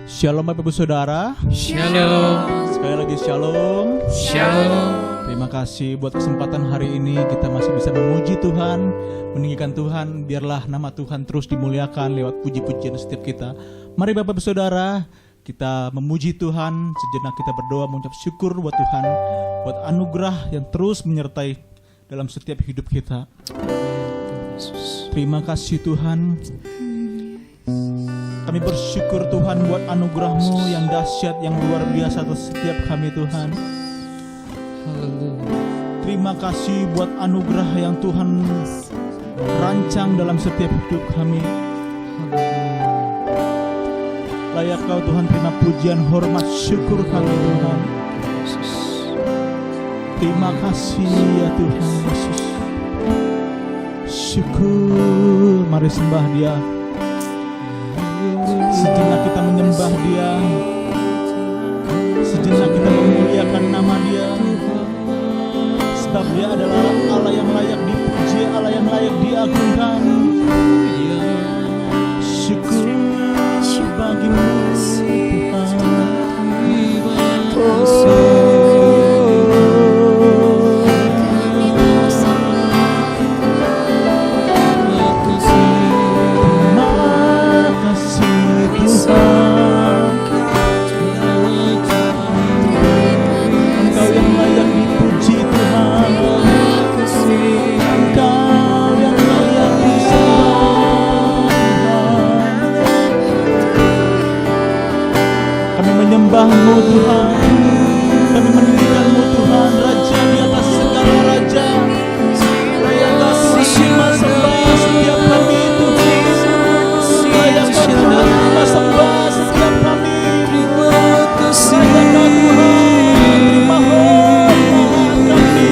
Shalom Bapak Ibu Saudara. Shalom. Sekali lagi shalom. Shalom. Terima kasih buat kesempatan hari ini kita masih bisa memuji Tuhan, meninggikan Tuhan. Biarlah nama Tuhan terus dimuliakan lewat puji-pujian setiap kita. Mari Bapak Ibu Saudara, kita memuji Tuhan. Sejenak kita berdoa mengucap syukur buat Tuhan, buat anugerah yang terus menyertai dalam setiap hidup kita. Terima kasih Tuhan. Kami bersyukur Tuhan buat anugerah-Mu yang dahsyat, yang luar biasa atas setiap kami Tuhan. Terima kasih buat anugerah yang Tuhan rancang dalam setiap hidup kami. Layak Kau Tuhan, terima pujian, hormat, syukur kami Tuhan. Terima kasih ya Tuhan Yesus. Syukur, mari sembah Dia. Sejenak kita menyembah Dia, sejenak kita memuliakan nama Dia, sebab Dia adalah Allah yang layak dipuji, Allah yang layak diagungkan. Syukur bagimu Tuhan. Menyembah-Mu Tuhan, kami meninggikan-Mu Tuhan, Raja di atas segala raja. Layak Tuhan terima sembah setiap kami Tuhan. Layak Tuhan terima sembah setiap kami. Layak Tuhan terima hormat kami.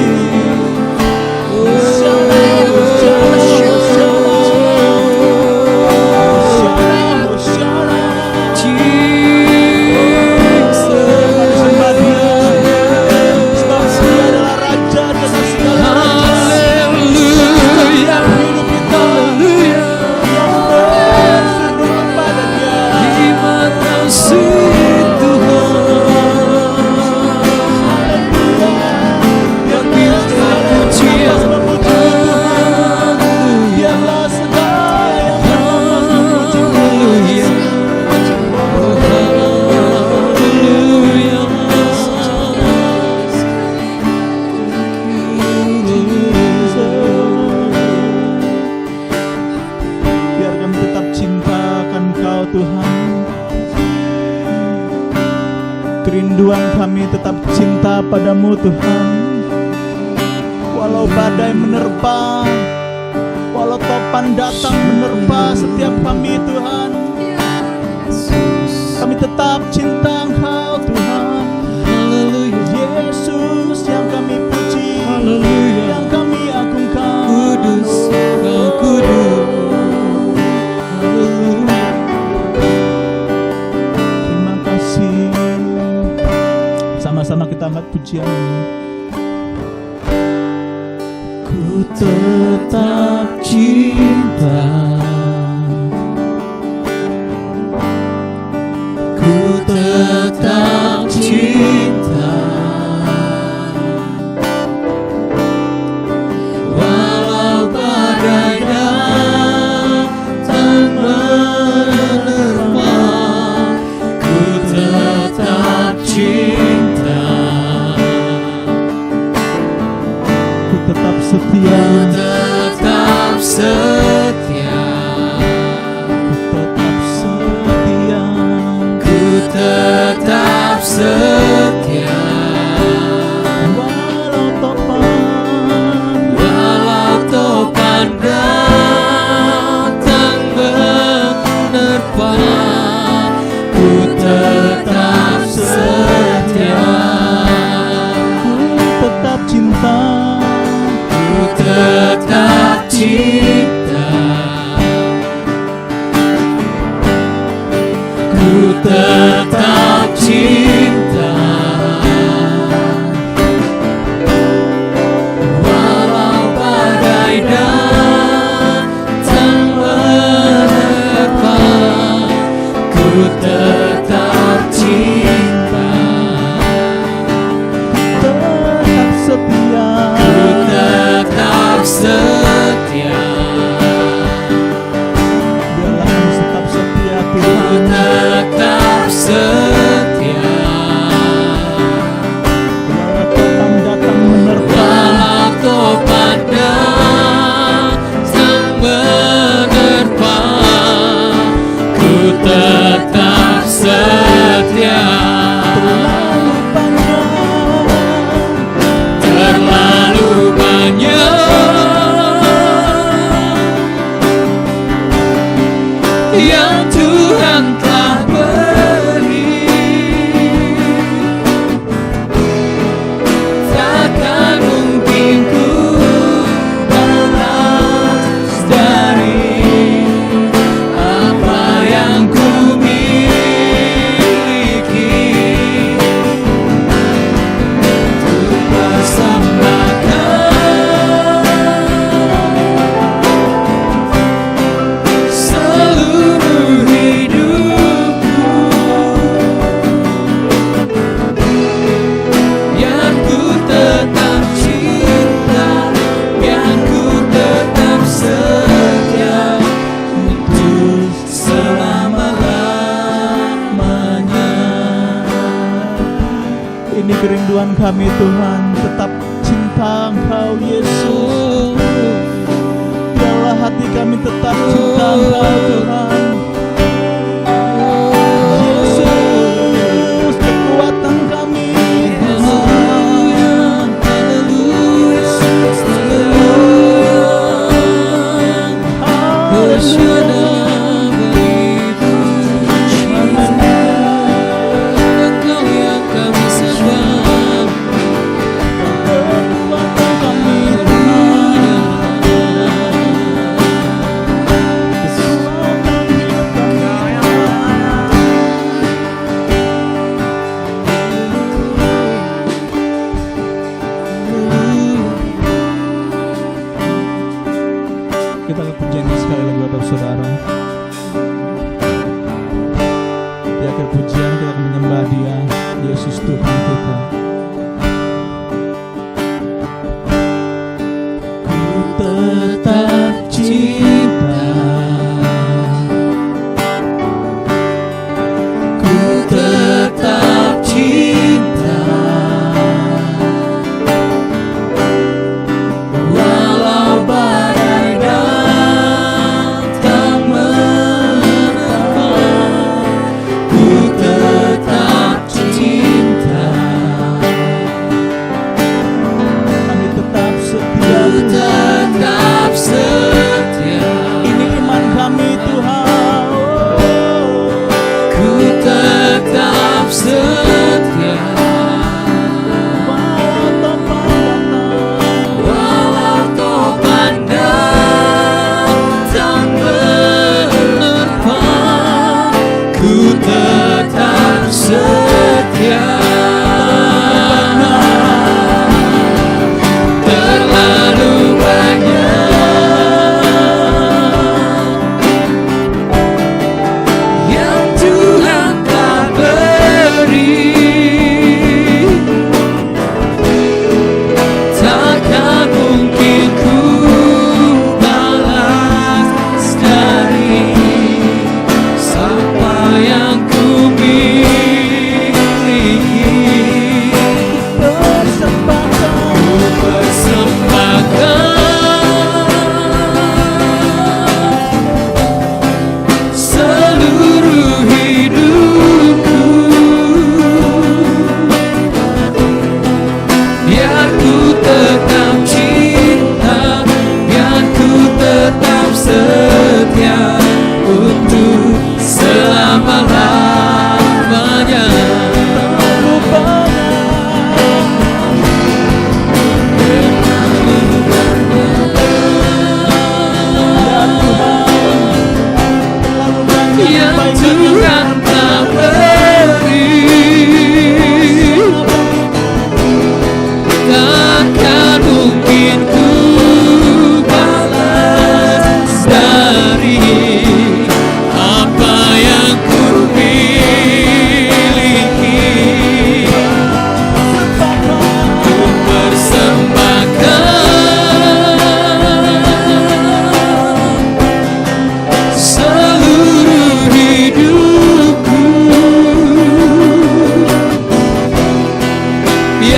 Kerinduan kami tetap cinta padamu Tuhan. Walau badai menerpa, walau topan datang menerpa setiap kami Tuhan, kami tetap cinta Engkau Tuhan. Yesus yang kami puji, yang kami agungkan. Kudus, Kau kudus. Sama-sama kita angkat pujian ini. Ku tetap cinta, ku tetap cinta, walau badai datang menerpa, ku tetap cinta. Tetap setia, tetap setia, ku tetap setia, ku tetap setia. Ku tetap setia. Biarlah kami tetap setia Ku Tuhan. tetap setia. Walau topan datang menerpa, Walau topan datang menerpa, ku tetap setia. terlalu panjang Terlalu banyak yang Tuhan telah beri, takkan mungkin ku balas dari apa yang ku miliki. Ku persembahkan seluruh hidupku, biar ku tetap cinta, biar ku tetap setia untuk selama-lamanya. ini kerinduan kami Tuhan, tetap cinta Engkau Yesus. Biarlah hati kami tetap cinta Engkau Tuhan. Yesus, kekuatan kami Tuhan. Kekuatan kami Tuhan.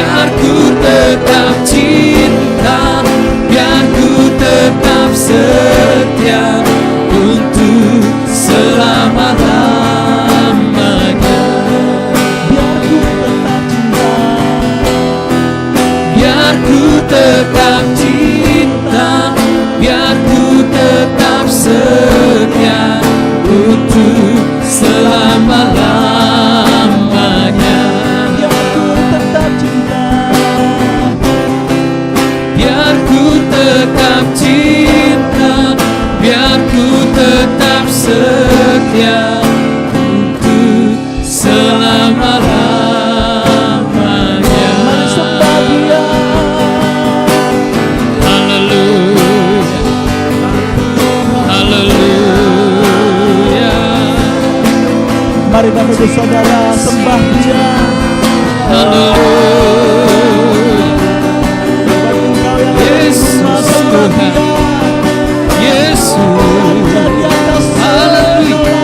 biar ku tetap cinta, biar ku tetap setia untuk selama-lamanya. Biar ku tetap cinta, biar ku tetap setia untuk selama-lamanya. Biar ku tetap cinta, biar ku tetap setia untuk selama-lamanya. Haleluya, haleluya. Mari Bapak Ibu Saudara sembah Dia. Haleluya, Yesus Tuhan, Yesus. Haleluya.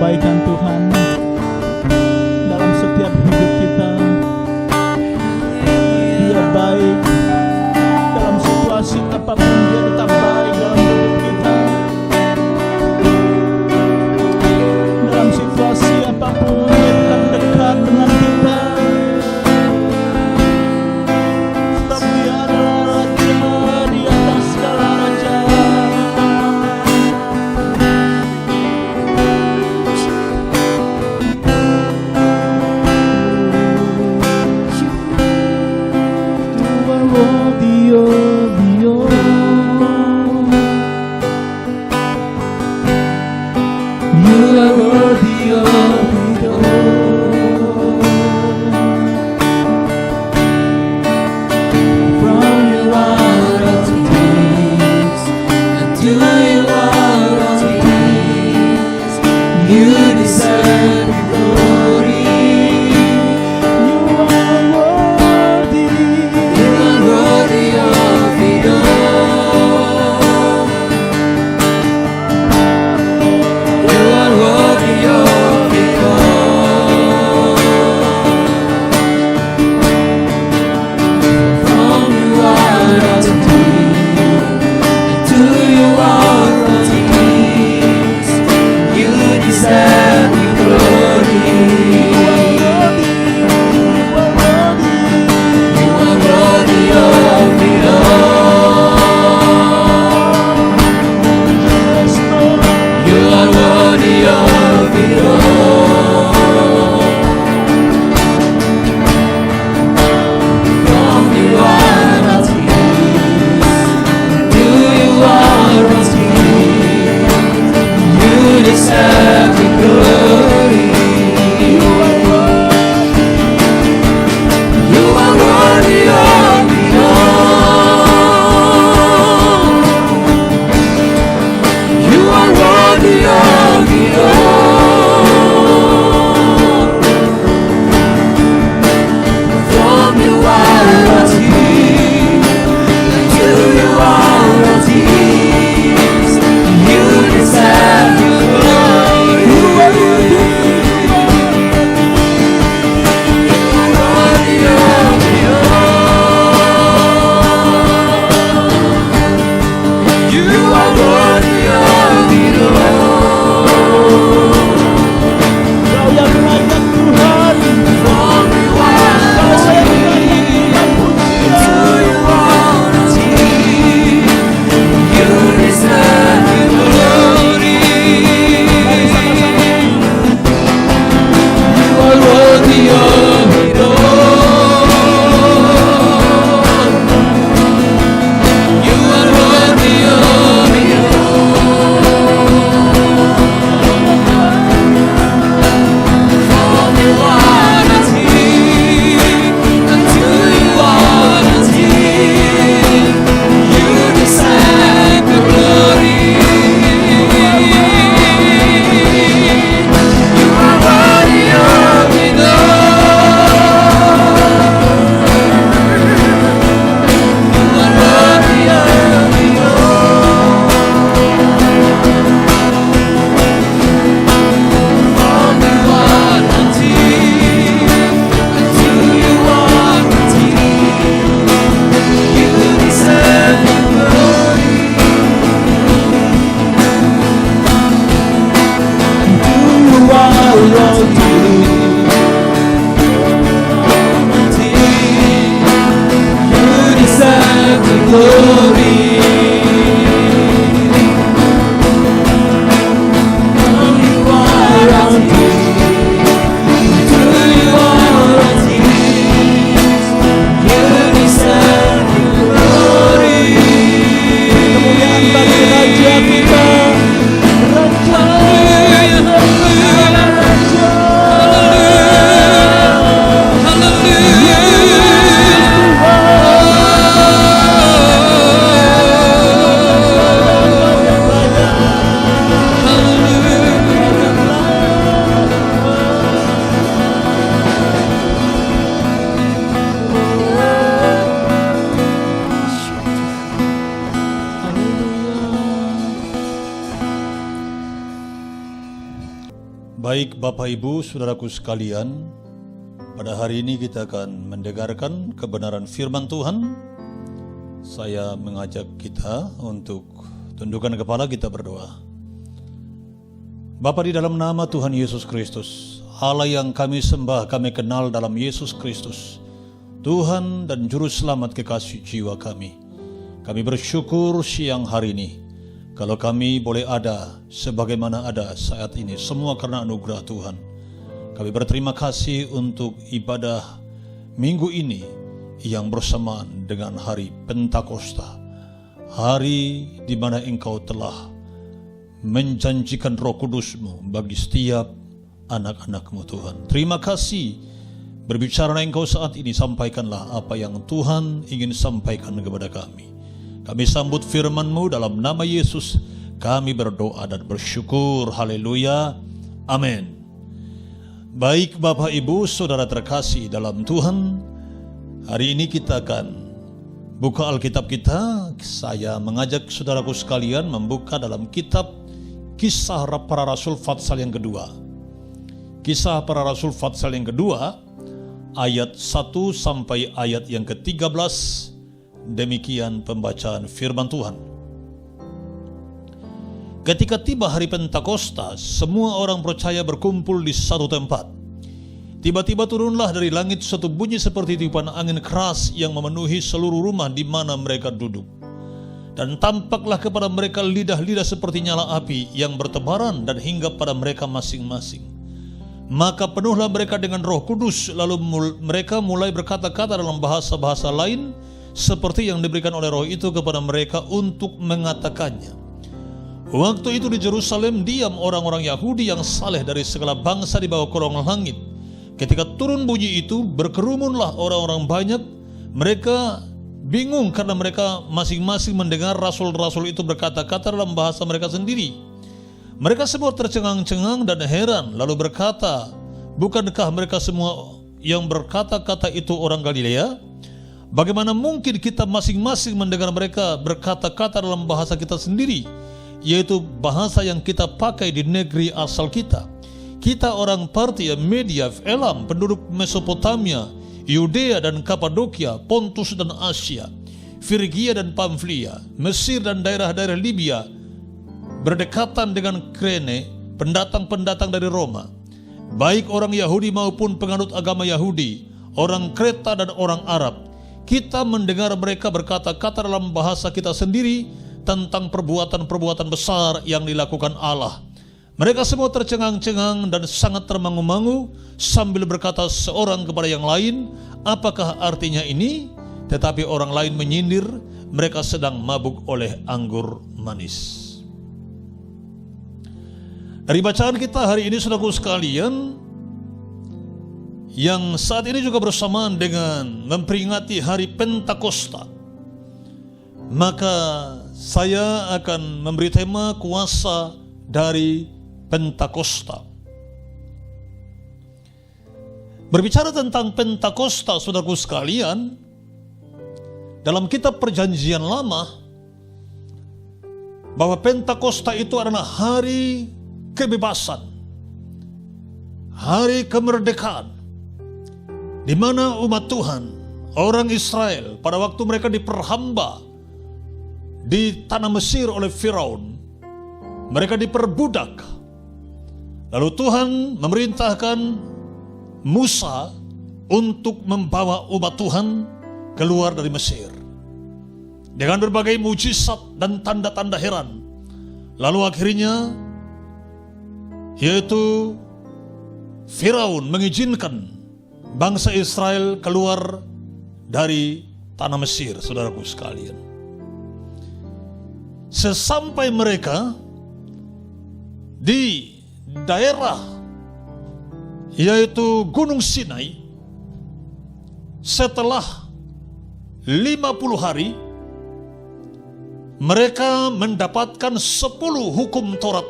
kebaikan Tuhan dalam setiap hidup kita. Dia baik dalam situasi apapun, Dia tetap baik dalam hidup kita. Dalam situasi apapun Dia tetap dekat dengan kita. Sebab Dia adalah Raja di atas segala raja. are worthy of it all. From you are all things, and to you are all things. You deserve the glory. You are worthy. You are worthy of it all. You are worthy of it all. From you are all things, and to you are all things. You deserve the glory. You are worthy of it all. You are worthy of it all. From you are all things, to you are all things. You deserve the glory. You are worthy of it all. You are worthy of it all. From you are all things, to you are all things. You deserve the glory. You are worthy. You are worthy of it all. You are worthy of it all. Kau yang layak Tuhan. From you are all things, to you are all things. You deserve the glory. You are worthy of it all. You are worthy of it all. From you are all things, and to you are all things. You deserve the glory. You are worthy of it all. You are worthy of it all. From you are all things, and to you are all things. You deserve the glory. You are all things. You deserve the glory. From you are all things, to you are all things. You deserve the glory. Kemuliaan bagi Raja kita. Baik Bapak Ibu, Saudaraku sekalian, pada hari ini kita akan mendengarkan kebenaran firman Tuhan. Saya mengajak kita untuk tundukkan kepala, kita berdoa. Bapa, di dalam nama Tuhan Yesus Kristus, Allah yang kami sembah, kami kenal dalam Yesus Kristus, Tuhan dan Juru Selamat kekasih jiwa kami. Kami bersyukur siang hari ini kalau kami boleh ada sebagaimana ada saat ini, semua karena anugerah Tuhan. Kami berterima kasih untuk ibadah minggu ini yang bersamaan dengan hari Pentakosta, hari di mana Engkau telah menjanjikan Roh Kudus-Mu bagi setiap anak-anak-Mu Tuhan. Terima kasih. Berbicara Engkau saat ini, sampaikanlah apa yang Tuhan ingin sampaikan kepada kami. Kami sambut firman-Mu dalam nama Yesus. Kami berdoa dan bersyukur. Haleluya. Amin. Baik Bapak Ibu, Saudara terkasih dalam Tuhan, hari ini kita akan buka Alkitab kita. Saya mengajak saudaraku sekalian membuka dalam kitab Kisah Para Rasul Fatsal yang kedua. Kisah Para Rasul Fatsal yang kedua, ayat 1 sampai ayat yang ke-13. Demikian pembacaan firman Tuhan. Ketika tiba hari Pentakosta, semua orang percaya berkumpul di satu tempat. Tiba-tiba turunlah dari langit suatu bunyi seperti tiupan angin keras yang memenuhi seluruh rumah di mana mereka duduk. Dan tampaklah kepada mereka lidah-lidah seperti nyala api yang bertebaran dan hinggap pada mereka masing-masing. Maka penuhlah mereka dengan Roh Kudus, lalu mereka mulai berkata-kata dalam bahasa-bahasa lain seperti yang diberikan oleh Roh itu kepada mereka untuk mengatakannya. Waktu itu di Yerusalem diam orang-orang Yahudi yang saleh dari segala bangsa di bawah kolong langit. Ketika turun bunyi itu, berkerumunlah orang-orang banyak. Mereka bingung karena mereka masing-masing mendengar rasul-rasul itu berkata-kata dalam bahasa mereka sendiri. Mereka semua tercengang-cengang dan heran, lalu berkata, bukankah mereka semua yang berkata-kata itu orang Galilea? Bagaimana mungkin kita masing-masing mendengar mereka berkata-kata dalam bahasa kita sendiri, yaitu bahasa yang kita pakai di negeri asal kita? Kita orang Partia, Media, Elam, penduduk Mesopotamia, Yudea dan Kapadokia, Pontus dan Asia, Frigia dan Pamfilia, Mesir dan daerah-daerah Libya, berdekatan dengan Krene, pendatang-pendatang dari Roma, baik orang Yahudi maupun penganut agama Yahudi, orang Kreta dan orang Arab. Kita mendengar mereka berkata-kata dalam bahasa kita sendiri tentang perbuatan-perbuatan besar yang dilakukan Allah. Mereka semua tercengang-cengang dan sangat termangu-mangu sambil berkata seorang kepada yang lain, apakah artinya ini? Tetapi orang lain menyindir, mereka sedang mabuk oleh anggur manis. Dari bacaan kita hari ini, saudaraku sekalian, yang saat ini juga bersamaan dengan memperingati hari Pentakosta, maka saya akan memberi tema kuasa dari Pentakosta. Berbicara tentang Pentakosta, saudaraku sekalian, dalam kitab Perjanjian Lama, bahwa Pentakosta itu adalah hari kebebasan, hari kemerdekaan, di mana umat Tuhan, orang Israel, pada waktu mereka diperhamba di tanah Mesir oleh Firaun, mereka diperbudak. Lalu Tuhan memerintahkan Musa untuk membawa umat Tuhan keluar dari Mesir dengan berbagai mujizat dan tanda-tanda heran. Lalu akhirnya, yaitu Firaun mengizinkan bangsa Israel keluar dari tanah Mesir, saudaraku sekalian. Sesampai mereka di daerah yaitu Gunung Sinai, setelah 50 hari mereka mendapatkan 10 hukum Taurat.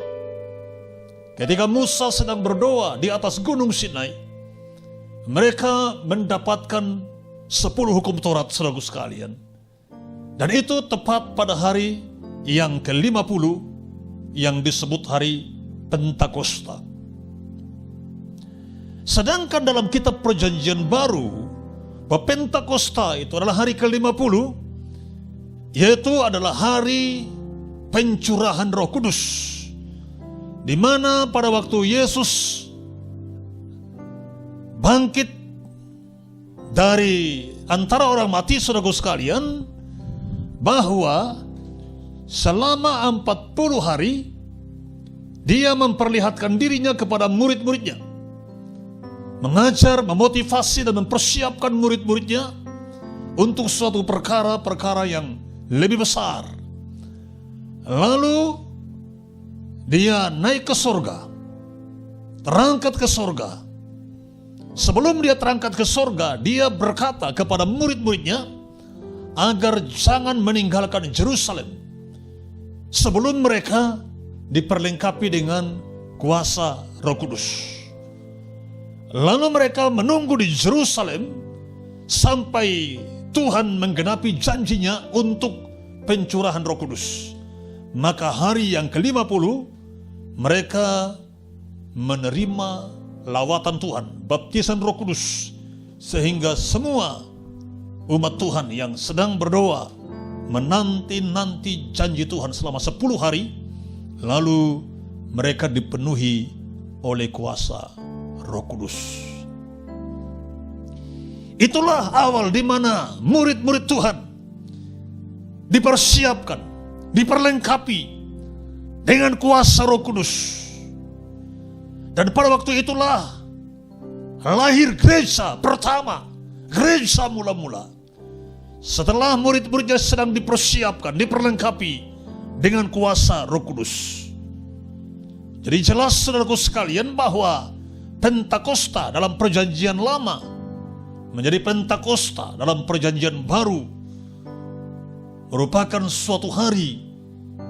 Ketika Musa sedang berdoa di atas Gunung Sinai, mereka mendapatkan 10 hukum Taurat, saudaraku sekalian. Dan itu tepat pada hari yang ke-50 yang disebut hari Pentakosta. Sedangkan dalam kitab Perjanjian Baru, bahwa Pentakosta itu adalah hari ke-50, yaitu adalah hari pencurahan Roh Kudus, di mana pada waktu Yesus bangkit dari antara orang mati, saudaraku sekalian, bahwa selama 40 hari dia memperlihatkan dirinya kepada murid-muridnya, mengajar, memotivasi dan mempersiapkan murid-muridnya untuk suatu perkara-perkara yang lebih besar. Lalu dia naik ke sorga, terangkat ke sorga. Sebelum dia terangkat ke sorga, dia berkata kepada murid-muridnya agar jangan meninggalkan Yerusalem sebelum mereka diperlengkapi dengan kuasa Roh Kudus. Lalu mereka menunggu di Yerusalem sampai Tuhan menggenapi janjinya untuk pencurahan Roh Kudus. Maka hari yang ke-50 mereka menerima lawatan Tuhan, baptisan Roh Kudus, sehingga semua umat Tuhan yang sedang berdoa menanti-nanti janji Tuhan selama 10 hari, lalu mereka dipenuhi oleh kuasa Roh Kudus. Itulah awal di mana murid-murid Tuhan dipersiapkan, diperlengkapi dengan kuasa Roh Kudus. Dan pada waktu itulah lahir gereja pertama, gereja mula-mula. Setelah murid-muridnya sedang dipersiapkan, diperlengkapi dengan kuasa Roh Kudus. Jadi jelas saudaraku sekalian bahwa Pentakosta dalam perjanjian lama menjadi Pentakosta dalam perjanjian baru merupakan suatu hari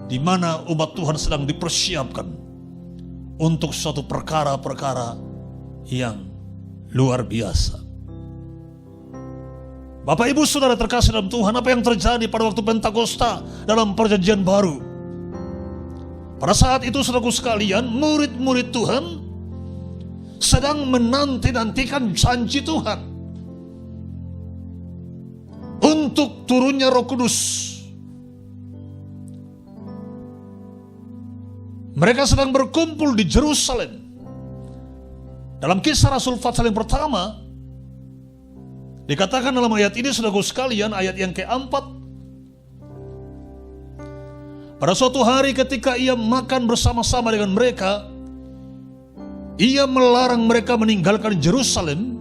di mana umat Tuhan sedang dipersiapkan untuk suatu perkara-perkara yang luar biasa. Bapak Ibu Saudara terkasih dalam Tuhan, apa yang terjadi pada waktu Pentakosta dalam perjanjian baru? Pada saat itu saudaraku sekalian, murid-murid Tuhan sedang menanti-nantikan janji Tuhan untuk turunnya Roh Kudus. Mereka sedang berkumpul di Yerusalem. Dalam Kisah Rasul pasal yang pertama, dikatakan dalam ayat ini saudaraku sekalian, ayat yang keempat, pada suatu hari ketika ia makan bersama-sama dengan mereka, ia melarang mereka meninggalkan Yerusalem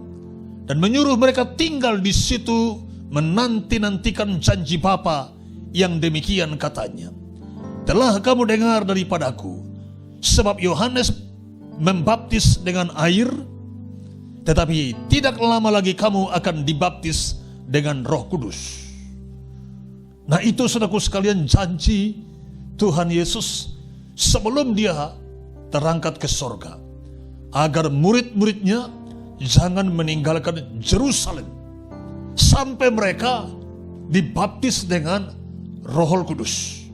dan menyuruh mereka tinggal di situ menanti-nantikan janji Bapa yang demikian katanya. Telah kamu dengar daripadaku, sebab Yohanes membaptis dengan air, tetapi tidak lama lagi kamu akan dibaptis dengan Roh Kudus. Nah, itu saudaraku sekalian janji Tuhan Yesus sebelum dia terangkat ke sorga, agar murid-muridnya jangan meninggalkan Yerusalem sampai mereka dibaptis dengan Roh Kudus.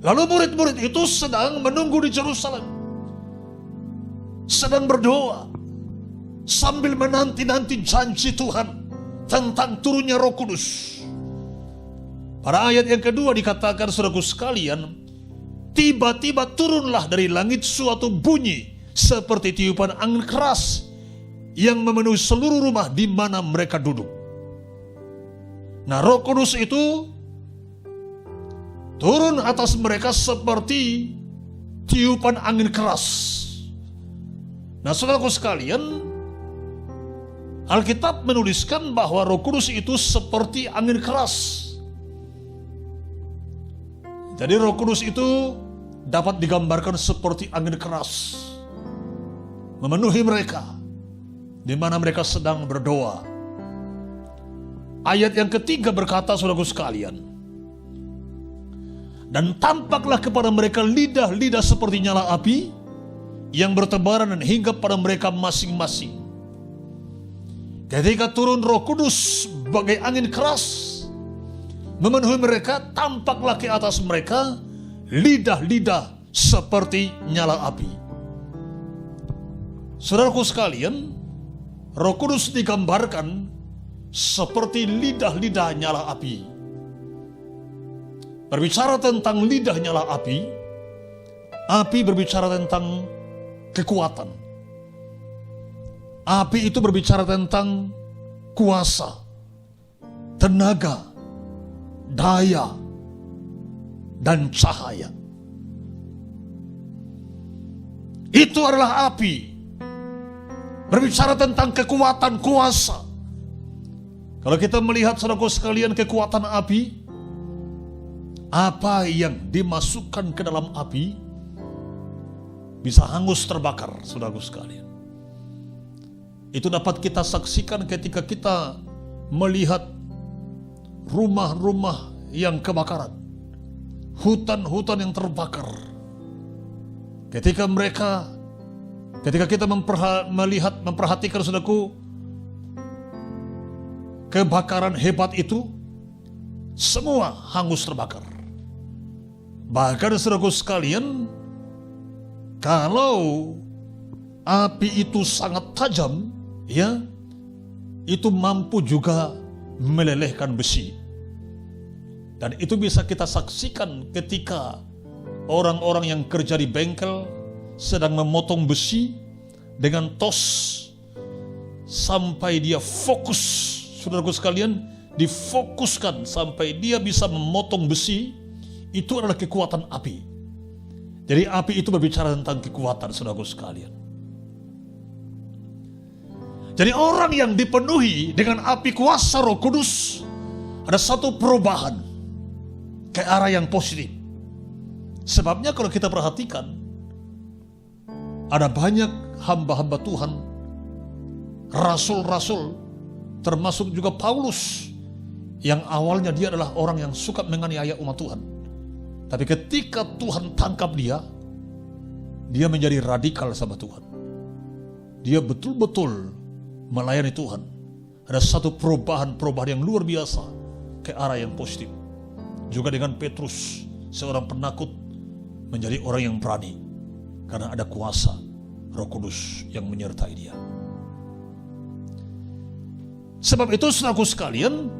Lalu murid-murid itu sedang menunggu di Yerusalem, sedang berdoa sambil menanti-nanti janji Tuhan tentang turunnya Roh Kudus. Pada ayat yang kedua dikatakan saudaraku sekalian, tiba-tiba turunlah dari langit suatu bunyi seperti tiupan angin keras yang memenuhi seluruh rumah di mana mereka duduk. Nah, Roh Kudus itu turun atas mereka seperti tiupan angin keras. Nah, saudaraku sekalian, Alkitab menuliskan bahwa Roh Kudus itu seperti angin keras. Jadi Roh Kudus itu dapat digambarkan seperti angin keras, memenuhi mereka di mana mereka sedang berdoa. Ayat yang ketiga berkata, saudaraku sekalian, dan tampaklah kepada mereka lidah-lidah seperti nyala api yang bertebaran dan hinggap pada mereka masing-masing. Ketika turun Roh Kudus bagai angin keras memenuhi mereka, tampaklah ke atas mereka lidah-lidah seperti nyala api. Saudaraku sekalian, Roh Kudus digambarkan seperti lidah-lidah nyala api. Berbicara tentang lidah nyala api, api berbicara tentang kekuatan. Api itu berbicara tentang kuasa, tenaga, daya, dan cahaya. Itu adalah api. Berbicara tentang kekuatan, kuasa. Kalau kita melihat saudaraku sekalian kekuatan api, apa yang dimasukkan ke dalam api bisa hangus terbakar, saudaraku sekalian. Itu dapat kita saksikan ketika kita melihat rumah-rumah yang kebakaran, hutan-hutan yang terbakar. Ketika kita memperhatikan, saudaraku, kebakaran hebat itu, semua hangus terbakar. Bahkan saudaraku sekalian, kalau api itu sangat tajam, ya, itu mampu juga melelehkan besi. Dan itu bisa kita saksikan ketika orang-orang yang kerja di bengkel sedang memotong besi dengan tos sampai dia fokus, saudaraku sekalian, difokuskan sampai dia bisa memotong besi. Itu adalah kekuatan api. Jadi api itu berbicara tentang kekuatan, saudaraku sekalian. Jadi orang yang dipenuhi dengan api kuasa Roh Kudus, ada satu perubahan ke arah yang positif. Sebabnya kalau kita perhatikan, ada banyak hamba-hamba Tuhan, rasul-rasul, termasuk juga Paulus, yang awalnya dia adalah orang yang suka menganiaya umat Tuhan. Tapi ketika Tuhan tangkap dia menjadi radikal sama Tuhan. Dia betul-betul melayani Tuhan. Ada satu perubahan yang luar biasa ke arah yang positif. Juga dengan Petrus, seorang penakut, menjadi orang yang berani. Karena ada kuasa Roh Kudus yang menyertai dia. Sebab itu, saudaraku sekalian,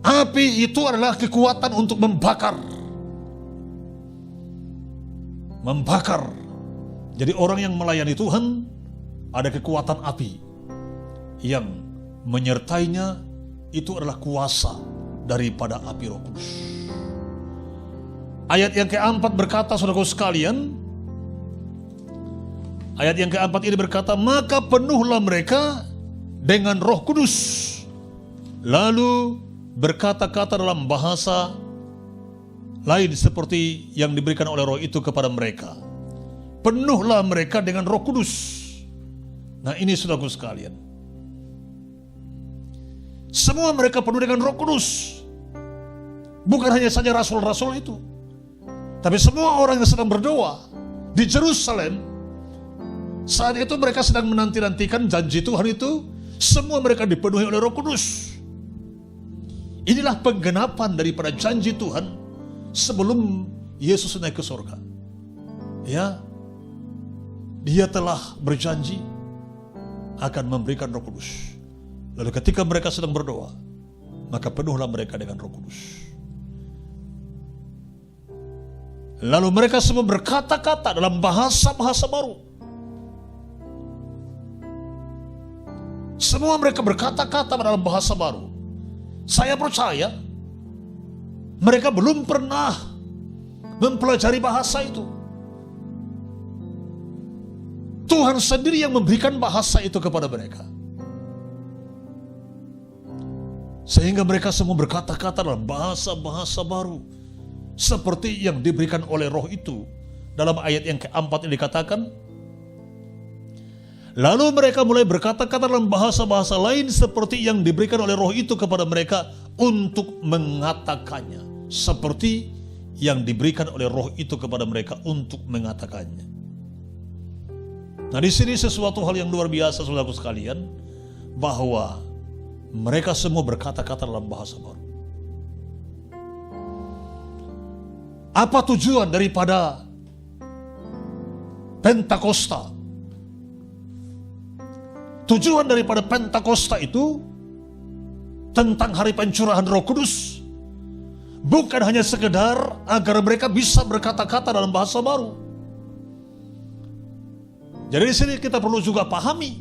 api itu adalah kekuatan untuk membakar. Jadi orang yang melayani Tuhan, ada kekuatan api yang menyertainya. Itu adalah kuasa daripada api Roh Kudus. Ayat yang keempat berkata, saudaraku sekalian, ayat yang keempat ini berkata, maka penuhlah mereka dengan Roh Kudus, lalu berkata-kata dalam bahasa lain seperti yang diberikan oleh Roh itu kepada mereka. Penuhlah mereka dengan Roh Kudus. Nah, ini saudaraku sekalian, semua mereka penuh dengan Roh Kudus. Bukan hanya saja rasul-rasul itu, tapi semua orang yang sedang berdoa di Yerusalem saat itu, mereka sedang menanti-nantikan janji Tuhan itu. Semua mereka dipenuhi oleh Roh Kudus. Inilah penggenapan daripada janji Tuhan sebelum Yesus naik ke surga. Ya, Dia telah berjanji akan memberikan Roh Kudus. Lalu ketika mereka sedang berdoa, maka penuhlah mereka dengan Roh Kudus. Lalu mereka semua berkata-kata dalam bahasa-bahasa baru. Semua mereka berkata-kata dalam bahasa baru. Saya percaya mereka belum pernah mempelajari bahasa itu. Tuhan sendiri yang memberikan bahasa itu kepada mereka. Sehingga mereka semua berkata-kata dalam bahasa-bahasa baru. Seperti yang diberikan oleh Roh itu. Dalam ayat yang keempat ini dikatakan, lalu mereka mulai berkata-kata dalam bahasa-bahasa lain seperti yang diberikan oleh Roh itu kepada mereka untuk mengatakannya. Seperti yang diberikan oleh Roh itu kepada mereka untuk mengatakannya. Nah, di sini sesuatu hal yang luar biasa, saudaraku sekalian, bahwa mereka semua berkata-kata dalam bahasa baru. Apa tujuan daripada Pentakosta? Tujuan daripada Pentakosta itu tentang hari pencurahan Roh Kudus bukan hanya sekedar agar mereka bisa berkata-kata dalam bahasa baru. Jadi di sini kita perlu juga pahami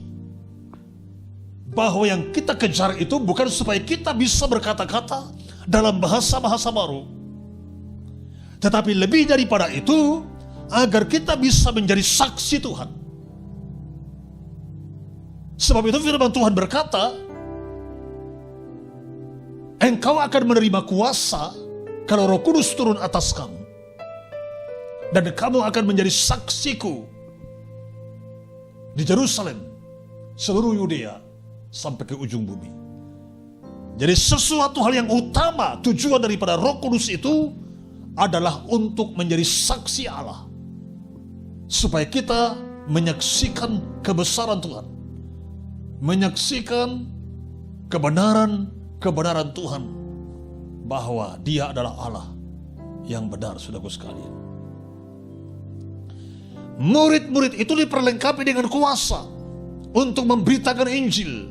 bahwa yang kita kejar itu bukan supaya kita bisa berkata-kata dalam bahasa-bahasa baru, tetapi lebih daripada itu agar kita bisa menjadi saksi Tuhan. Sebab itu firman Tuhan berkata, engkau akan menerima kuasa kalau Roh Kudus turun atas kamu. dan kamu akan menjadi saksiku di Yerusalem, seluruh Yudea, sampai ke ujung bumi. Jadi sesuatu hal yang utama, tujuan daripada Roh Kudus itu adalah untuk menjadi saksi Allah. Supaya kita menyaksikan kebesaran Tuhan, menyaksikan kebenaran Tuhan, bahwa Dia adalah Allah yang benar, saudaraku sekalian. Murid-murid itu diperlengkapi dengan kuasa untuk memberitakan Injil.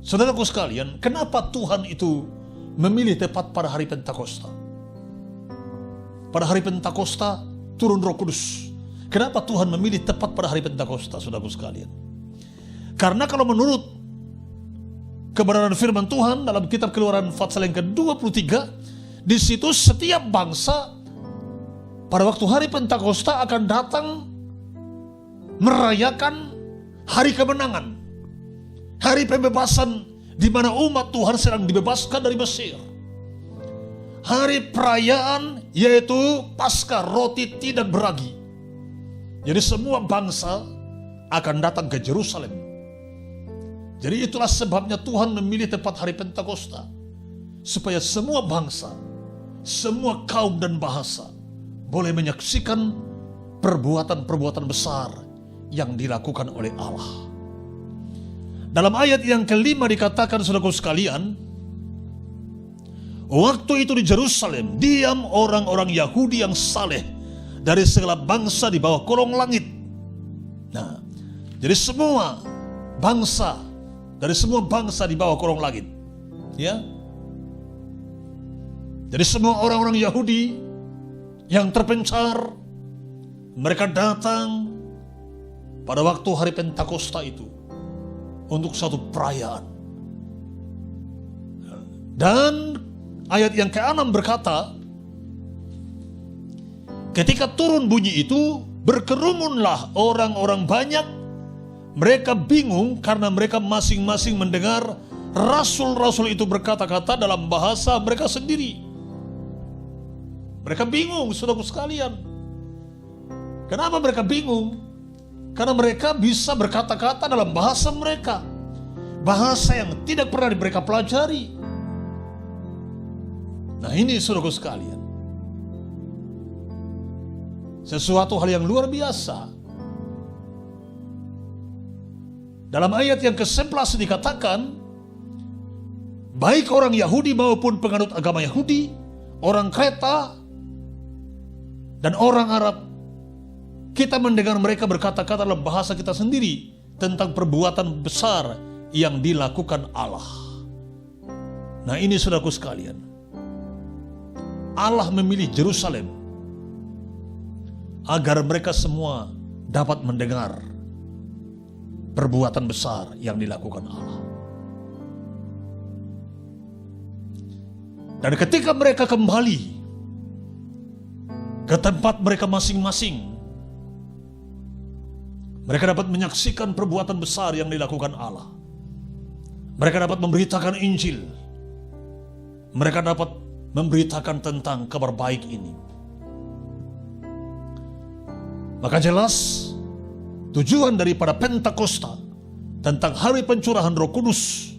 Saudaraku sekalian, kenapa Tuhan itu memilih tepat pada hari Pentakosta? Pada hari Pentakosta turun Roh Kudus. Kenapa Tuhan memilih tepat pada hari Pentakosta, saudaraku sekalian? Karena kalau menurut kebenaran firman Tuhan dalam kitab Keluaran pasal yang ke-23, di situ setiap bangsa pada waktu hari Pentakosta akan datang merayakan hari kemenangan, hari pembebasan, di mana umat Tuhan sedang dibebaskan dari Mesir. Hari perayaan yaitu Paskah roti tidak beragi. Jadi semua bangsa akan datang ke Yerusalem. Jadi itulah sebabnya Tuhan memilih tepat hari Pentakosta, supaya semua bangsa, semua kaum dan bahasa boleh menyaksikan perbuatan-perbuatan besar yang dilakukan oleh Allah. Dalam ayat yang kelima dikatakan, saudaraku sekalian, waktu itu di Yerusalem diam orang-orang Yahudi yang saleh dari segala bangsa di bawah kolong langit. Nah, jadi semua bangsa, dari semua bangsa di bawah kolong langit, ya. Jadi semua orang-orang Yahudi yang terpencar, mereka datang pada waktu hari Pentakosta itu untuk satu perayaan. Dan ayat yang ke-6 berkata, ketika turun bunyi itu, berkerumunlah orang-orang banyak. Mereka bingung karena mereka masing-masing mendengar rasul-rasul itu berkata-kata dalam bahasa mereka sendiri. Mereka bingung, saudaraku sekalian. Kenapa mereka bingung? Karena mereka bisa berkata-kata dalam bahasa mereka, bahasa yang tidak pernah mereka pelajari. Nah, ini saudaraku sekalian, sesuatu hal yang luar biasa. Dalam ayat yang ke-11 dikatakan, baik orang Yahudi maupun penganut agama Yahudi, orang Kreta dan orang Arab, kita mendengar mereka berkata-kata dalam bahasa kita sendiri tentang perbuatan besar yang dilakukan Allah. Nah, ini saudaraku sekalian, Allah memilih Yerusalem agar mereka semua dapat mendengar perbuatan besar yang dilakukan Allah. Dan ketika mereka kembali ke tempat mereka masing-masing, mereka dapat menyaksikan perbuatan besar yang dilakukan Allah. Mereka dapat memberitakan Injil. Mereka dapat memberitakan tentang kabar baik ini. Maka jelas tujuan daripada Pentakosta tentang hari pencurahan Roh Kudus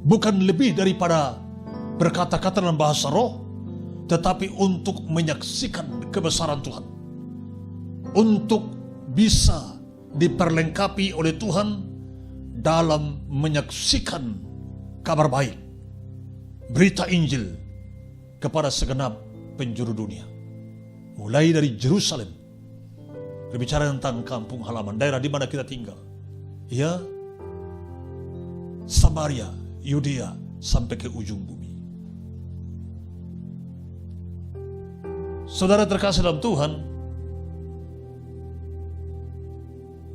bukan lebih daripada berkata-kata dalam bahasa roh, tetapi untuk menyaksikan kebesaran Tuhan, untuk bisa diperlengkapi oleh Tuhan dalam menyaksikan kabar baik, berita Injil kepada segenap penjuru dunia. Mulai dari Yerusalem, berbicara tentang kampung halaman, daerah di mana kita tinggal, ya, Samaria, Yudea, sampai ke ujung bumi. Saudara terkasih dalam Tuhan,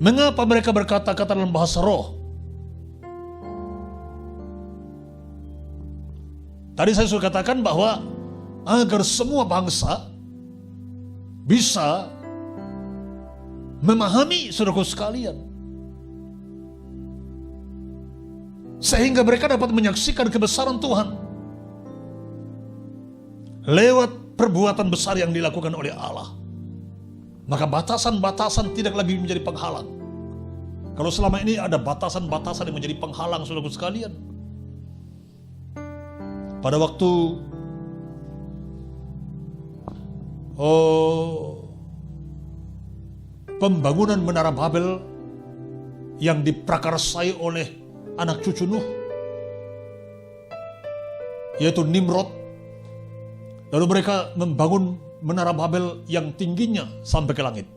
mengapa mereka berkata-kata dalam bahasa roh? Tadi saya sudah katakan bahwa agar semua bangsa bisa memahami, saudaraku sekalian, sehingga mereka dapat menyaksikan kebesaran Tuhan. lewat perbuatan besar yang dilakukan oleh Allah, maka batasan-batasan tidak lagi menjadi penghalang. Kalau selama ini ada batasan-batasan yang menjadi penghalang, saudaraku sekalian, pada waktu pembangunan Menara Babel yang diprakarsai oleh anak cucu Nuh, yaitu Nimrod. Lalu mereka membangun Menara Babel yang tingginya sampai ke langit.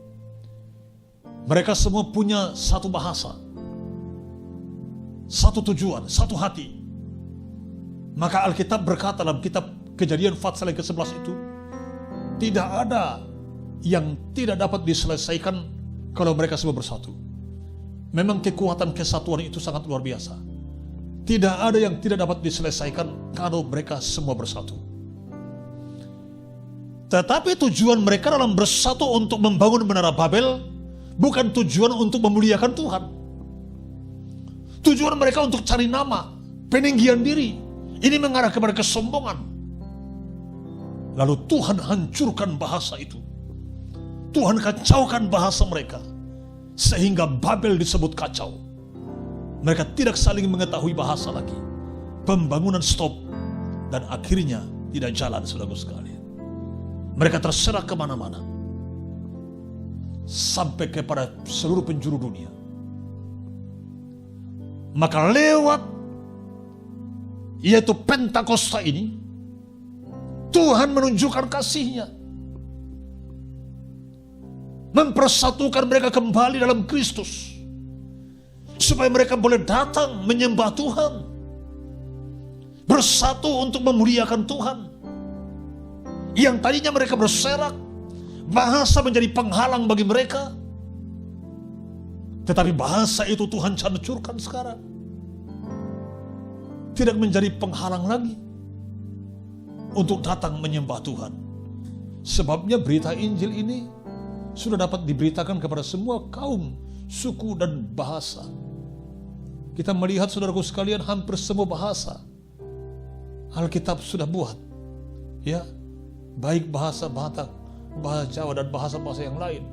Mereka semua punya satu bahasa, satu tujuan, satu hati. Maka Alkitab berkata dalam kitab Kejadian pasal yang ke-11 itu, tidak ada yang tidak dapat diselesaikan kalau mereka semua bersatu. Memang kekuatan kesatuan itu sangat luar biasa. Tidak ada yang tidak dapat diselesaikan kalau mereka semua bersatu. Tetapi tujuan mereka dalam bersatu untuk membangun Menara Babel bukan tujuan untuk memuliakan Tuhan. Tujuan mereka untuk cari nama, peninggian diri. Ini mengarah kepada kesombongan. Lalu Tuhan hancurkan bahasa itu. Tuhan kacaukan bahasa mereka, sehingga Babel disebut kacau. Mereka tidak saling mengetahui bahasa lagi. Pembangunan stop, dan akhirnya tidak jalan, saudaraku sekalian. Mereka terserah kemana-mana, sampai kepada seluruh penjuru dunia. Maka lewat, yaitu Pentakosta ini, Tuhan menunjukkan kasih-Nya, mempersatukan mereka kembali dalam Kristus, supaya mereka boleh datang menyembah Tuhan, bersatu untuk memuliakan Tuhan. Yang tadinya mereka berserak, bahasa menjadi penghalang bagi mereka, tetapi bahasa itu Tuhan hancurkan sekarang, tidak menjadi penghalang lagi untuk datang menyembah Tuhan. Sebabnya berita Injil ini sudah dapat diberitakan kepada semua kaum, suku, dan bahasa. Kita melihat, saudaraku sekalian, hampir semua bahasa Alkitab sudah buat, ya, baik bahasa Batak, bahasa Jawa, dan bahasa-bahasa yang lain,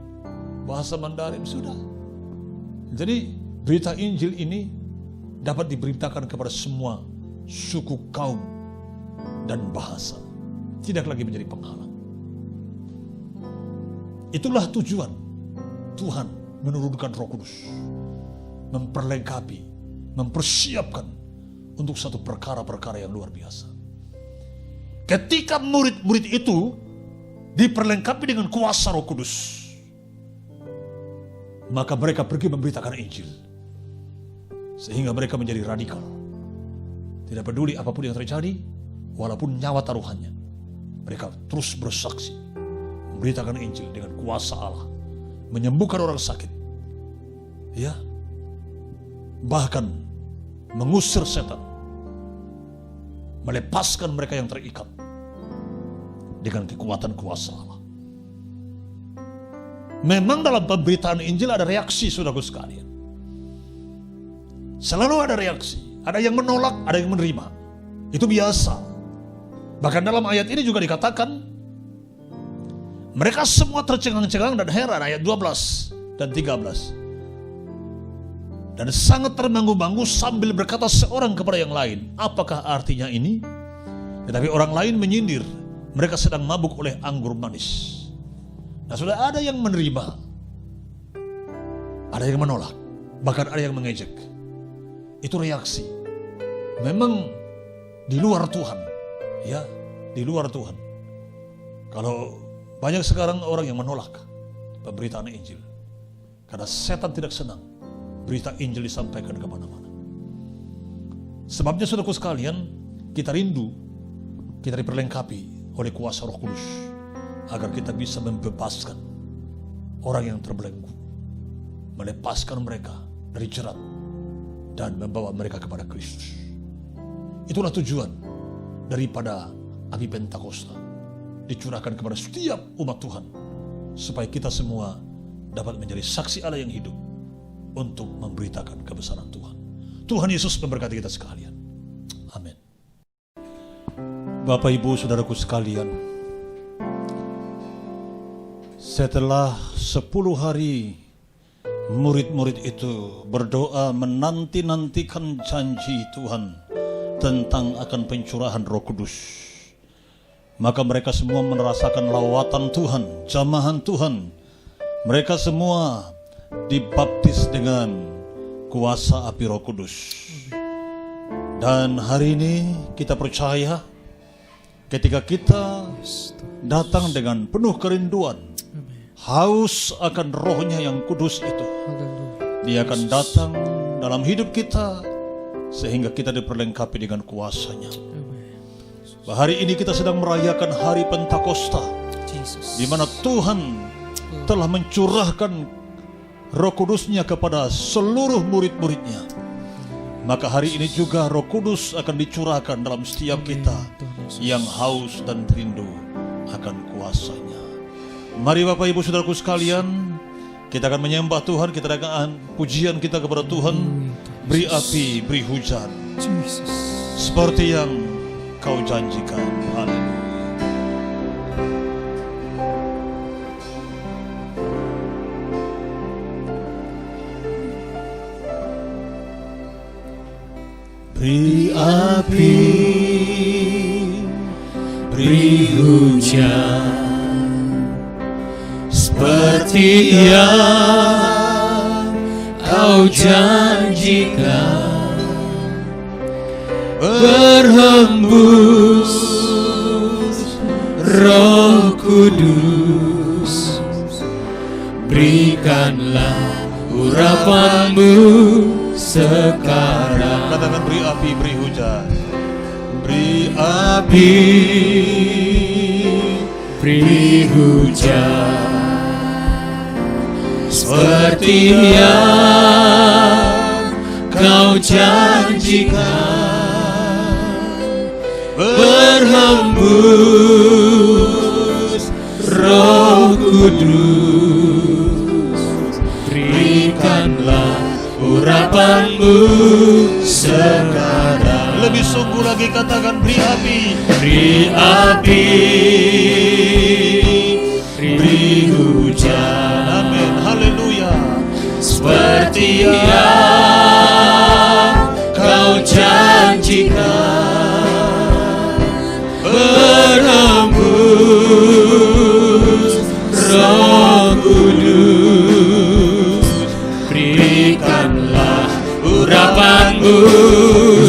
bahasa Mandarin sudah. Jadi berita Injil ini dapat diberitakan kepada semua suku, kaum, dan bahasa, tidak lagi menjadi penghalang. Itulah tujuan Tuhan menurunkan Roh Kudus, memperlengkapi, mempersiapkan untuk satu perkara-perkara yang luar biasa. Ketika murid-murid itu diperlengkapi dengan kuasa Roh Kudus, maka mereka pergi memberitakan Injil, sehingga mereka menjadi radikal. Tidak peduli apapun yang terjadi, walaupun nyawa taruhannya, mereka terus bersaksi, memberitakan Injil dengan kuasa Allah, menyembuhkan orang sakit, ya, bahkan mengusir setan, melepaskan mereka yang terikat dengan kekuatan kuasa Allah. Memang dalam pemberitaan Injil ada reaksi, saudaraku sekalian. Selalu ada reaksi, ada yang menolak, ada yang menerima. Itu biasa. Bahkan dalam ayat ini juga dikatakan, mereka semua tercengang-cengang dan heran, ayat 12 dan 13. Dan sangat termangu-mangu sambil berkata seorang kepada yang lain, apakah artinya ini? Tetapi orang lain menyindir, mereka sedang mabuk oleh anggur manis. Nah, sudah ada yang menerima, ada yang menolak, bahkan ada yang mengejek. Itu reaksi. Memang di luar Tuhan, ya, di luar Tuhan. Kalau banyak sekarang orang yang menolak pemberitaan Injil, karena setan tidak senang berita Injil disampaikan kemana-mana. Sebabnya, saudaraku sekalian, kita rindu, kita diperlengkapi oleh kuasa Roh Kudus, agar kita bisa membebaskan orang yang terbelenggu, melepaskan mereka dari jerat, dan membawa mereka kepada Kristus. Itulah tujuan daripada api Pentakosta dicurahkan kepada setiap umat Tuhan, supaya kita semua dapat menjadi saksi Allah yang hidup untuk memberitakan kebesaran Tuhan. Tuhan Yesus memberkati kita sekalian. Amin. Bapak, Ibu, saudaraku sekalian, Setelah 10 hari murid-murid itu berdoa menanti-nantikan janji Tuhan tentang akan pencurahan Roh Kudus, maka mereka semua merasakan lawatan Tuhan, jamahan Tuhan. Mereka semua dibaptis dengan kuasa api Roh Kudus. Dan hari ini kita percaya ketika kita datang dengan penuh kerinduan, haus akan Roh-Nya yang kudus itu, Dia akan datang dalam hidup kita sehingga kita diperlengkapi dengan kuasa-Nya. Hari ini kita sedang merayakan hari Pentakosta, di mana Tuhan telah mencurahkan Roh Kudus-Nya kepada seluruh murid-murid-Nya. Maka hari ini juga Roh Kudus akan dicurahkan dalam setiap kita yang haus dan rindu akan kuasa-Nya. Mari Bapak Ibu Saudaraku sekalian, kita akan menyembah Tuhan, kita akan pujian kita kepada Tuhan. Beri api, beri hujan, seperti yang Kau janjikan. Haleluya. Beri api, beri hujan, seperti yang Kau janjikan, berhembus Roh Kudus, berikanlah urapan-Mu sekarang. Katakan beri api, beri hujan, beri api, beri hujan, seperti yang Kau janjikan, berhembus Roh Kudus, berikanlah urapan-Mu sekarang. Lebih sungguh lagi katakan beri api, beri api, beri hujan. Amin, haleluya. Seperti yang Kau janjikan, berhembus Roh Kudus, berikanlah urapan-Mu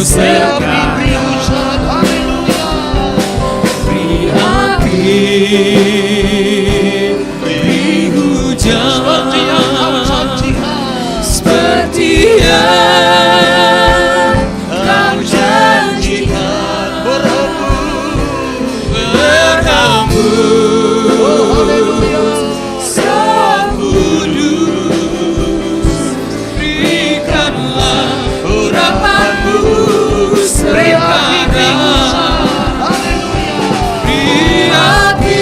sekarang. Beri api, beri hujan, seperti yang Kau janjikan, berhembus Roh Kudus, berikanlah urapan-Mu sekarang. Beri api,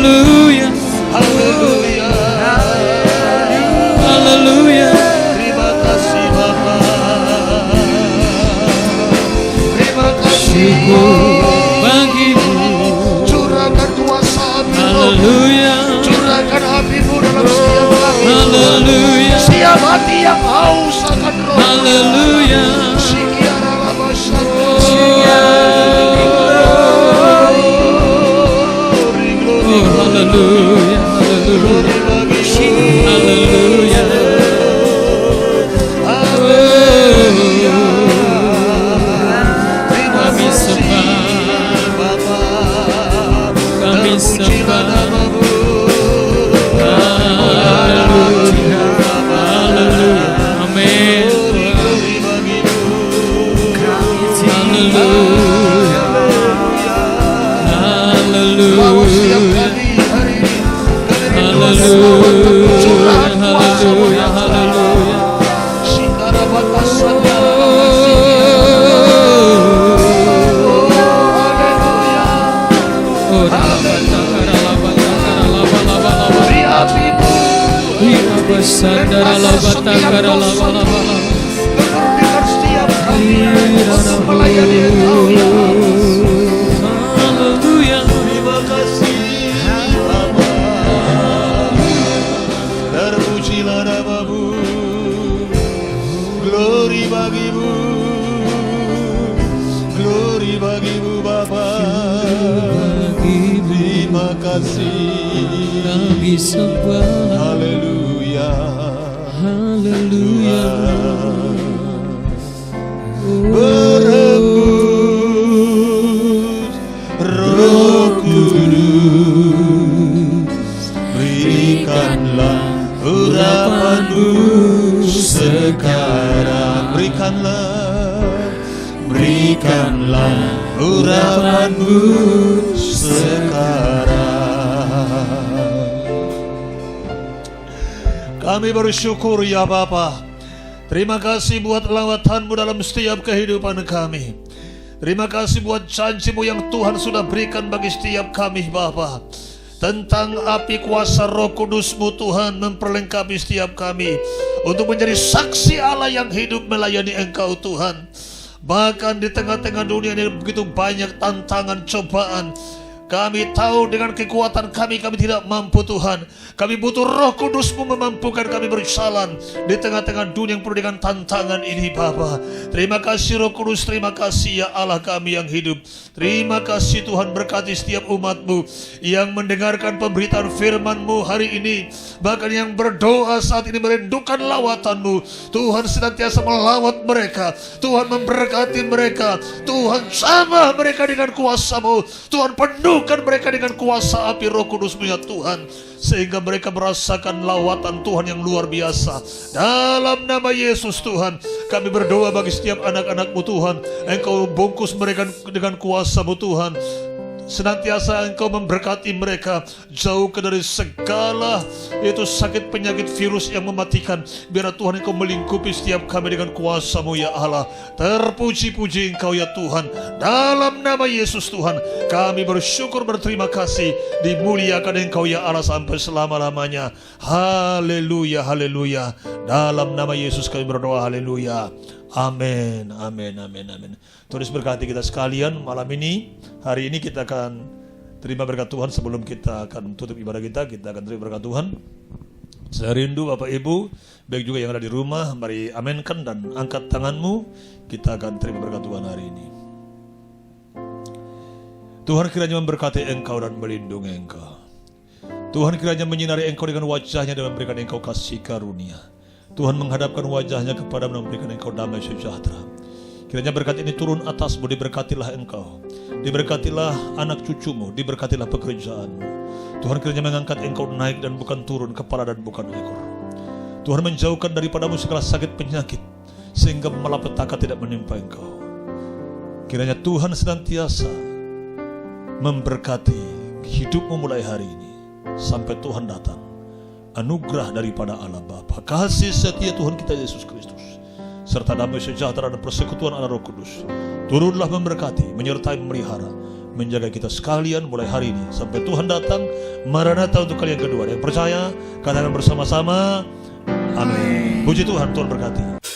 Haleluya. Haleluya. Haleluya. Terima kasih Bapa. Terima kasih Bagimu. curahkan kuasa api-Mu. Haleluya. Curahkan api-Mu dalam setiap hati. Haleluya. Setiap hati yang haus akan Roh. Haleluya. Sikiara lama Haleluya. Haleluya. Haleluya. Kami sembah, kami sembah. Haleluya. Haleluya. Amin. Haleluya. Haleluya. Haleluya, haleluya. Haleluya. Terima kasih Bapa. Terpujilah nama-Mu. Glory bagi-Mu. Glory bagi-Mu Bapa. Terima kasih. Kami sembah. Haleluya. Haleluya. Berembus Roh Kudus, berikanlah urapan-Mu sekarang. Berikanlah urapan-Mu sekarang. Kami bersyukur ya Bapa. Terima kasih buat lawatan-Mu dalam setiap kehidupan kami. Terima kasih buat janji-Mu yang Tuhan sudah berikan bagi setiap kami Bapa. Tentang api kuasa Roh Kudus-Mu Tuhan memperlengkapi setiap kami untuk menjadi saksi Allah yang hidup melayani Engkau Tuhan. Bahkan di tengah-tengah dunia ini begitu banyak tantangan, cobaan. Kami tahu dengan kekuatan kami tidak mampu Tuhan. Kami butuh Roh Kudus-Mu memampukan kami berjalan di tengah-tengah dunia yang penuh dengan tantangan ini Bapa. Terima kasih Roh Kudus, terima kasih ya Allah kami yang hidup. Terima kasih Tuhan, berkati setiap umat-Mu yang mendengarkan pemberitaan firman-Mu hari ini. Bahkan yang berdoa saat ini merindukan lawatan-Mu. Tuhan senantiasa melawat mereka. Tuhan memberkati mereka. Tuhan jamah mereka dengan kuasa-Mu. Tuhan penuhkan mereka dengan kuasa api Roh Kudus-Mu ya Tuhan, sehingga mereka merasakan lawatan Tuhan yang luar biasa. Dalam nama Yesus Tuhan, kami berdoa bagi setiap anak-anak-Mu Tuhan. Engkau bungkus mereka dengan kuasa-Mu Tuhan. Senantiasa Engkau memberkati mereka, jauhkan dari segala yaitu sakit, penyakit, virus yang mematikan. Biar Tuhan Engkau melingkupi setiap kami dengan kuasa-Mu ya Allah. Terpuji-puji Engkau ya Tuhan. Dalam nama Yesus Tuhan, kami bersyukur, berterima kasih. Dimuliakan Engkau ya Allah sampai selama-lamanya. Haleluya, haleluya. Dalam nama Yesus kami berdoa, haleluya. Amin, amin, amin, amin. Tuhan berkati kita sekalian malam ini. Hari ini kita akan terima berkat Tuhan. Sebelum kita akan tutup ibadah kita akan terima berkat Tuhan. Saya rindu Bapak Ibu, baik juga yang ada di rumah, mari aminkan dan angkat tanganmu. Kita akan terima berkat Tuhan hari ini. Tuhan kiranya memberkati engkau dan melindungi engkau. Tuhan kiranya menyinari engkau dengan wajahnya dan memberikan engkau kasih karunia. Tuhan menghadapkan wajahnya kepadamu dan memberikan engkau damai sejahtera. Kiranya berkat ini turun atasmu, diberkatilah engkau, diberkatilah anak cucumu, diberkatilah pekerjaanmu. Tuhan kiranya mengangkat engkau naik dan bukan turun, kepala dan bukan ekor. Tuhan menjauhkan daripadamu segala sakit penyakit, sehingga malapetaka tidak menimpa engkau. Kiranya Tuhan senantiasa memberkati hidupmu mulai hari ini sampai Tuhan datang. Anugerah daripada Allah Bapa, kasih setia Tuhan kita Yesus Kristus, serta damai sejahtera dan persekutuan Allah Roh Kudus turunlah memberkati, menyertai, memelihara, menjaga kita sekalian mulai hari ini sampai Tuhan datang. Maranatha untuk kali yang kedua. Yang percaya katakan bersama-sama, amin. Puji Tuhan, Tuhan berkati.